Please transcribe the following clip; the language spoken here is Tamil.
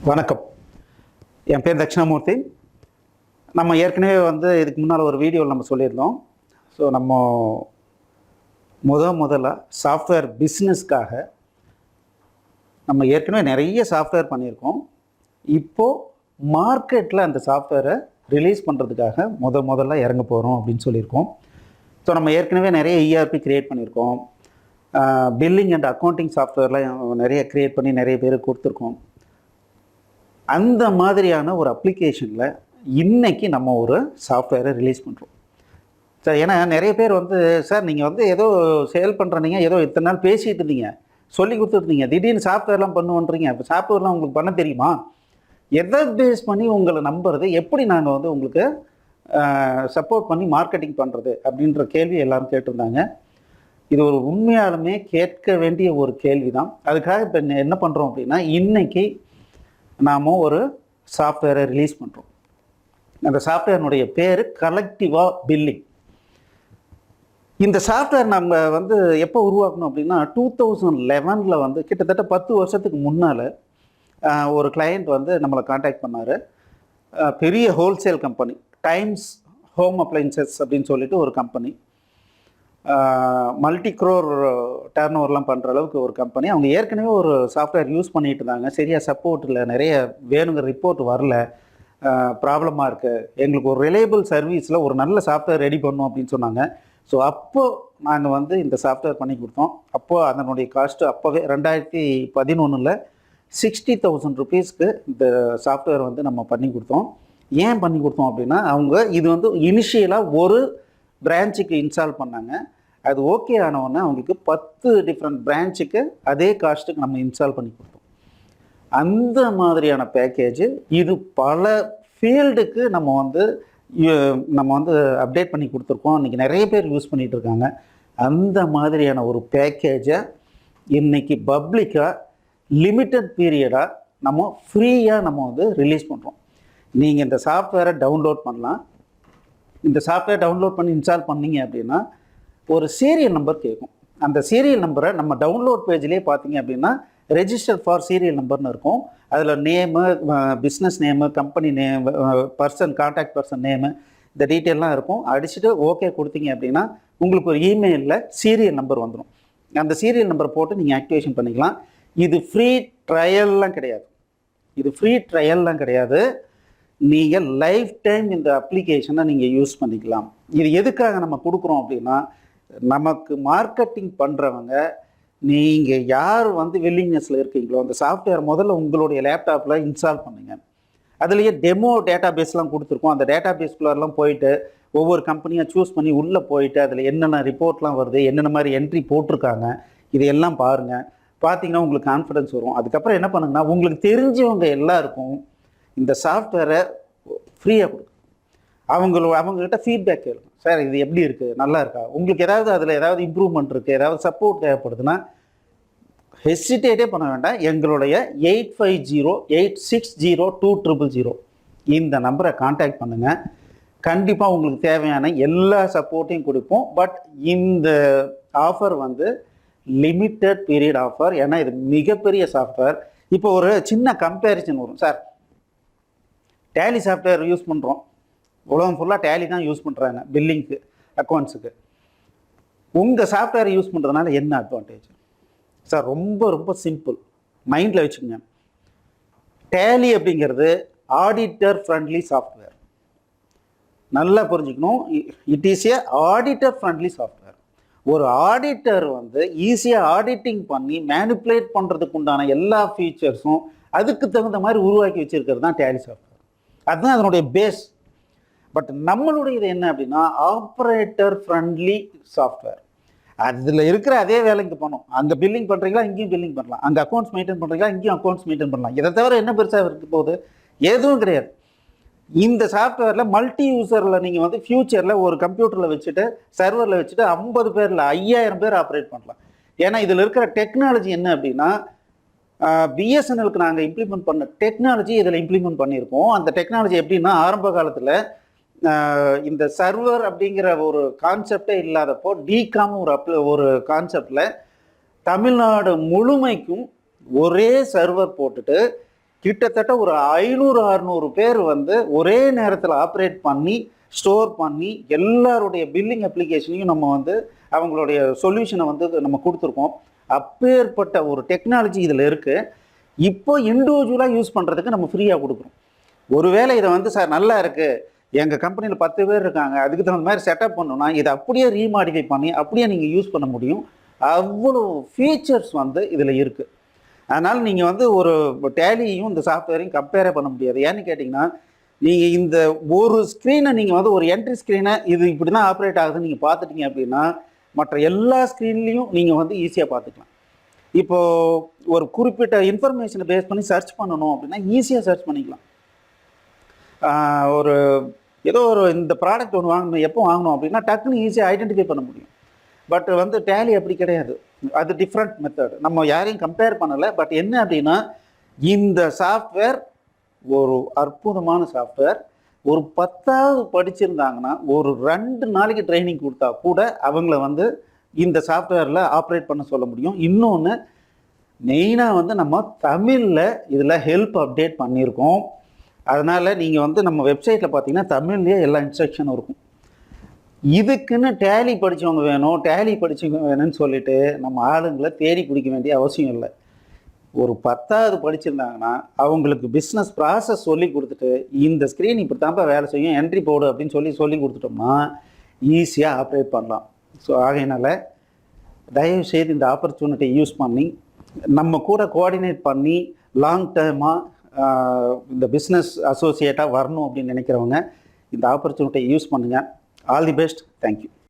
வணக்கம். என் பேர் தட்சிணாமூர்த்தி. நம்ம ஏற்கனவே இதுக்கு முன்னால் ஒரு வீடியோவில் நம்ம சொல்லியிருந்தோம். ஸோ நம்ம முதல்ல சாஃப்ட்வேர் பிஸ்னஸ்க்காக நம்ம ஏற்கனவே நிறைய சாஃப்ட்வேர் பண்ணியிருக்கோம். இப்போது மார்க்கெட்டில் அந்த சாஃப்ட்வேரை ரிலீஸ் பண்ணுறதுக்காக முதல்ல இறங்க போகிறோம் அப்படின்னு சொல்லியிருக்கோம். ஸோ நம்ம ஏற்கனவே நிறைய இஆர்பி க்ரியேட் பண்ணியிருக்கோம். பில்லிங் அண்ட் அக்கௌண்டிங் சாஃப்ட்வேர்லாம் நிறைய க்ரியேட் பண்ணி நிறைய பேருக்கு கொடுத்துருக்கோம். அந்த மாதிரியான ஒரு அப்ளிகேஷனில் இன்றைக்கி நம்ம ஒரு சாஃப்ட்வேரை ரிலீஸ் பண்ணுறோம் சார். ஏன்னா நிறைய பேர் சார் நீங்கள் ஏதோ சேல் பண்ணுறீங்க, ஏதோ இத்தனை நாள் பேசிகிட்டு இருந்தீங்க, சொல்லி கொடுத்துருந்தீங்க, திடீர்னு சாஃப்ட்வேர்லாம் பண்ணுவோன்றீங்க. இப்போ சாஃப்ட்வேர்லாம் உங்களுக்கு பண்ண தெரியுமா? எதை பேஸ் பண்ணி உங்களை நம்புறது, எப்படி நாங்கள் உங்களுக்கு சப்போர்ட் பண்ணி மார்க்கெட்டிங் பண்ணுறது அப்படின்ற கேள்வி எல்லோரும் கேட்டிருந்தாங்க. இது ஒரு உண்மையாலுமே கேட்க வேண்டிய ஒரு கேள்வி தான். அதுக்காக இப்போ என்ன பண்ணுறோம் அப்படின்னா, இன்றைக்கி நாம் ஒரு சாஃப்ட்வேரை ரிலீஸ் பண்ணுறோம். அந்த சாஃப்ட்வேர்னுடைய பேர் கலெக்டிவாக பில்லிங். இந்த சாஃப்ட்வேர் நம்ம எப்போ உருவாக்கணும் அப்படின்னா 2011 கிட்டத்தட்ட 10 வருஷத்துக்கு முன்னால் ஒரு கிளையண்ட் நம்மளை காண்டாக்ட் பண்ணார். பெரிய wholesale company, times home appliances அப்படின்னு சொல்லிட்டு ஒரு கம்பெனி, மல்டி க்ரோர் டர்ன் ஓவர்லாம் பண்ணுற அளவுக்கு ஒரு கம்பெனி. அவங்க ஏற்கனவே ஒரு சாஃப்ட்வேர் யூஸ் பண்ணிகிட்டு இருந்தாங்க. சரியாக சப்போர்ட் இல்லை, நிறைய வேணுங்கிற ரிப்போர்ட் வரல, ப்ராப்ளமாக இருக்குது, எங்களுக்கு ஒரு ரிலையபிள் சர்வீஸில் ஒரு நல்ல சாஃப்ட்வேர் ரெடி பண்ணோம் அப்படின்னு சொன்னாங்க. ஸோ அப்போது நாங்கள் இந்த சாஃப்ட்வேர் பண்ணி கொடுத்தோம். அப்போது அதனுடைய காஸ்ட்டு அப்போவே 2011 60,000 ருபீஸ்க்கு இந்த சாஃப்ட்வேர் நம்ம பண்ணி கொடுத்தோம். ஏன் பண்ணி கொடுத்தோம் அப்படின்னா, அவங்க இது இனிஷியலாக ஒரு பிரான்ச்சுக்கு இன்ஸ்டால் பண்ணாங்க. அது ஓகே ஆனவுடனே அவங்களுக்கு 10 டிஃப்ரெண்ட் பிரான்ச்சுக்கு அதே காஸ்ட்டுக்கு நம்ம இன்ஸ்டால் பண்ணி கொடுத்தோம். அந்த மாதிரியான பேக்கேஜ் இது பல ஃபீல்டுக்கு நம்ம அப்டேட் பண்ணி கொடுத்துருக்கோம். இன்றைக்கி நிறைய பேர் யூஸ் பண்ணிகிட்டு இருக்காங்க. அந்த மாதிரியான ஒரு பேக்கேஜை இன்றைக்கி பப்ளிக்காக லிமிட்டட் பீரியடாக நம்ம ஃப்ரீயாக நம்ம ரிலீஸ் பண்ணுறோம். நீங்கள் இந்த சாஃப்ட்வேரை டவுன்லோட் பண்ணலாம். இந்த சாஃப்ட்வேர் டவுன்லோட் பண்ணி இன்ஸ்டால் பண்ணிங்க அப்படின்னா ஒரு சீரியல் நம்பர் கேட்கும். அந்த சீரியல் நம்பரை நம்ம டவுன்லோட் பேஜ்லேயே பார்த்தீங்க அப்படின்னா ரெஜிஸ்டர் ஃபார் சீரியல் நம்பர்னு இருக்கும். அதில் name, business name, company name, person, contact person name, இந்த டீட்டெயிலாம் இருக்கும். அடிச்சுட்டு ஓகே கொடுத்தீங்க அப்படின்னா உங்களுக்கு ஒரு இமெயிலில் சீரியல் நம்பர் வந்துடும். அந்த சீரியல் நம்பர் போட்டு நீங்கள் ஆக்டிவேஷன் பண்ணிக்கலாம். இது ஃப்ரீ ட்ரையல்லாம் கிடையாது. நீங்கள் லைஃப் டைம் இந்த அப்ளிகேஷனை நீங்கள் யூஸ் பண்ணிக்கலாம். இது எதுக்காக நம்ம கொடுக்குறோம் அப்படின்னா, நமக்கு மார்க்கெட்டிங் பண்ணுறவங்க, நீங்கள் யார் வில்லிங்னஸில் இருக்கீங்களோ அந்த சாஃப்ட்வேர் முதல்ல உங்களுடைய லேப்டாப்பில் இன்ஸ்டால் பண்ணுங்கள். அதுலேயே டெமோ டேட்டா பேஸ்லாம் கொடுத்துருக்கோம். அந்த டேட்டா பேஸ்குள்ளெல்லாம் போயிட்டு ஒவ்வொரு கம்பெனியாக சூஸ் பண்ணி உள்ளே போயிட்டு அதில் என்னென்ன ரிப்போர்ட்லாம் வருது, என்னென்ன மாதிரி என்ட்ரி போட்டிருக்காங்க, இதையெல்லாம் பாருங்கள். பார்த்தீங்கன்னா உங்களுக்கு கான்ஃபிடன்ஸ் வரும். அதுக்கப்புறம் என்ன பண்ணுங்கன்னா, உங்களுக்கு தெரிஞ்சவங்க எல்லாருக்கும் இந்த சாஃப்ட்வேரை ஃப்ரீயாக கொடுக்கும். அவங்கக்கிட்ட ஃபீட்பேக் கேளுங்க. சார் இது எப்படி இருக்குது, நல்லா இருக்கா, உங்களுக்கு அதில் ஏதாவது இம்ப்ரூவ்மெண்ட் இருக்குது, ஏதாவது சப்போர்ட் தேவைப்படுதுன்னா ஹெசிடேட்டே பண்ண வேண்டாம். எங்களுடைய 8508602000 இந்த நம்பரை கான்டாக்ட் பண்ணுங்கள். கண்டிப்பாக உங்களுக்கு தேவையான எல்லா சப்போர்ட்டையும் கொடுப்போம். பட் இந்த ஆஃபர் லிமிட்டட் பீரியட் ஆஃபர். ஏன்னா இது மிகப்பெரிய சாஃப்ட்வேர். இப்போ ஒரு சின்ன கம்பேரிசன் வரும். சார் டேலி சாஃப்ட்வேர் யூஸ் பண்ணுறோம், உலகம் ஃபுல்லாக டேலி தான் யூஸ் பண்ணுறாங்க பில்லிங்க்கு, அக்கௌண்ட்ஸுக்கு. உங்கள் சாஃப்ட்வேர் யூஸ் பண்ணுறதுனால என்ன அட்வான்டேஜ்? சார் ரொம்ப சிம்பிள், மைண்டில் வச்சுக்கோங்க. டேலி அப்படிங்கிறது ஆடிட்டர் ஃப்ரெண்ட்லி சாஃப்ட்வேர். நல்லா புரிஞ்சுக்கணும். It is a auditor friendly software. ஒரு ஆடிட்டர் ஈஸியாக ஆடிட்டிங் பண்ணி மேனிப்புலேட் பண்ணுறதுக்கு உண்டான எல்லா ஃபீச்சர்ஸும் அதுக்கு தகுந்த மாதிரி உருவாக்கி வச்சுருக்கிறது தான் டேலி சாஃப்ட்வேர். அதுதான் அதனுடைய பேஸ். பட் நம்மளுடைய இது என்ன அப்படின்னா, ஆப்ரேட்டர் ஃப்ரெண்ட்லி சாஃப்ட்வேர். அதில் இருக்கிற அதே வேலைக்கு பண்ணணும். அங்கே பில்லிங் பண்ணுறீங்களா, இங்கேயும் பில்லிங் பண்ணலாம். அங்கே அக்கௌண்ட்ஸ் மெயின்டைன் பண்ணுறீங்களா, இங்கேயும் அக்கௌண்ட்ஸ் மெயின்டைன் பண்ணலாம். இதை தவிர என்ன பெருசாக இருக்க போகுது? எதுவும் கிடையாது. இந்த சாஃப்ட்வேரில் மல்டி யூசரில் நீங்கள் ஃபியூச்சரில் ஒரு கம்ப்யூட்டரில் வச்சுட்டு, சர்வரில் வச்சுட்டு 50 பேரில் 5000 பேர் ஆப்ரேட் பண்ணலாம். ஏன்னா இதில் இருக்கிற டெக்னாலஜி என்ன அப்படின்னா, பிஎஸ்என்எலுக்கு நாங்கள் இம்ப்ளிமெண்ட் பண்ண டெக்னாலஜி இதில் இம்ப்ளிமெண்ட் பண்ணியிருக்கோம். அந்த டெக்னாலஜி எப்படின்னா, ஆரம்ப காலத்தில் இந்த சர்வர் அப்படிங்கிற ஒரு கான்செப்டே இல்லாதப்போ டிகாம் ஒரு கான்செப்டில் தமிழ்நாடு முழுமைக்கும் ஒரே சர்வர் போட்டுட்டு கிட்டத்தட்ட ஒரு 500-600 பேர் வந்து ஒரே நேரத்தில் ஆப்ரேட் பண்ணி ஸ்டோர் பண்ணி எல்லாருடைய பில்லிங் அப்ளிகேஷனையும் நம்ம வந்து அவங்களுடைய சொல்யூஷனை வந்து நம்ம கொடுத்துருக்கோம். அப்பேற்பட்ட ஒரு டெக்னாலஜி இதில் இருக்குது. இப்போ இண்டிவிஜுவலாக யூஸ் பண்ணுறதுக்கு நம்ம ஃப்ரீயாக கொடுக்குறோம். ஒருவேளை இதை வந்து சார் நல்லா இருக்குது, எங்கள் கம்பெனியில் 10 பேர் இருக்காங்க, அதுக்கு தகுந்த மாதிரி செட்டப் பண்ணணும்னா இதை அப்படியே ரீமாடிஃபை பண்ணி அப்படியே நீங்கள் யூஸ் பண்ண முடியும். அவ்வளோ ஃபீச்சர்ஸ் வந்து இதில் இருக்குது. அதனால் நீங்கள் வந்து ஒரு டேலியும் இந்த சாஃப்ட்வேரையும் கம்பேரே பண்ண முடியாது. ஏன்னு கேட்டிங்கன்னா, நீங்கள் இந்த ஒரு ஸ்க்ரீனை நீங்கள் வந்து ஒரு என்ட்ரி ஸ்க்ரீனை இது இப்படி தான் ஆப்ரேட் ஆகுதுன்னு நீங்கள் பார்த்துட்டீங்க அப்படின்னா மற்ற எல்லா ஸ்க்ரீன்லேயும் நீங்கள் வந்து ஈஸியாக பார்த்துக்கலாம். இப்போது ஒரு குறிப்பிட்ட இன்ஃபர்மேஷனை பேஸ் பண்ணி சர்ச் பண்ணணும் அப்படின்னா ஈஸியாக சர்ச் பண்ணிக்கலாம். ஒரு ஏதோ ஒரு இந்த ப்ராடக்ட் ஒன்று வாங்கணும், எப்போ வாங்கணும் அப்படின்னா டக்குன்னு ஈஸியாக ஐடென்டிஃபை பண்ண முடியும். பட் வந்து டேலி அப்படி கிடையாது. அது டிஃப்ரெண்ட் மெத்தட். நம்ம யாரையும் கம்பேர் பண்ணலை. பட் என்ன அப்படின்னா, இந்த சாஃப்ட்வேர் ஒரு அற்புதமான சாஃப்ட்வேர். ஒரு 10வது படிச்சிருந்தாங்கன்னா ஒரு 2 நாளைக்கு ட்ரைனிங் கொடுத்தா கூட அவங்கள வந்து இந்த சாஃப்ட்வேரில் ஆப்ரேட் பண்ண சொல்ல முடியும். இன்னொன்று மெயினாக வந்து நம்ம தமிழில் இதில் ஹெல்ப் அப்டேட் பண்ணியிருக்கோம். அதனால் நீங்கள் வந்து நம்ம வெப்சைட்டில் பார்த்தீங்கன்னா தமிழ்லேயே எல்லா இன்ஸ்ட்ரக்ஷனும் இருக்கும். இதுக்குன்னு டேலி படித்தவங்க வேணும், டேலி படித்தவங்க வேணும்னு சொல்லிட்டு நம்ம ஆளுங்களை தேடி பிடிக்க வேண்டிய அவசியம் இல்லை. ஒரு 10வது படிச்சிருந்தாங்கன்னா அவங்களுக்கு பிஸ்னஸ் ப்ராசஸ் சொல்லி கொடுத்துட்டு இந்த ஸ்க்ரீன் இப்படி தான்ப்பா வேலை செய்யும், என்ட்ரி போடு அப்படின்னு சொல்லி கொடுத்துட்டோம்னா ஈஸியாக ஆப்ரேட் பண்ணலாம். ஸோ ஆகையினால தயவுசெய்து இந்த ஆப்பர்ச்சுனிட்டியை யூஸ் பண்ணி நம்ம கூட கோஆர்டினேட் பண்ணி லாங் டேர்மாக இந்த பிஸ்னஸ் அசோசியேட்டாக வரணும் அப்படின்னு நினைக்கிறவங்க இந்த ஆப்பர்ச்சுனிட்டியை யூஸ் பண்ணுங்கள். All the best. தேங்க்யூ.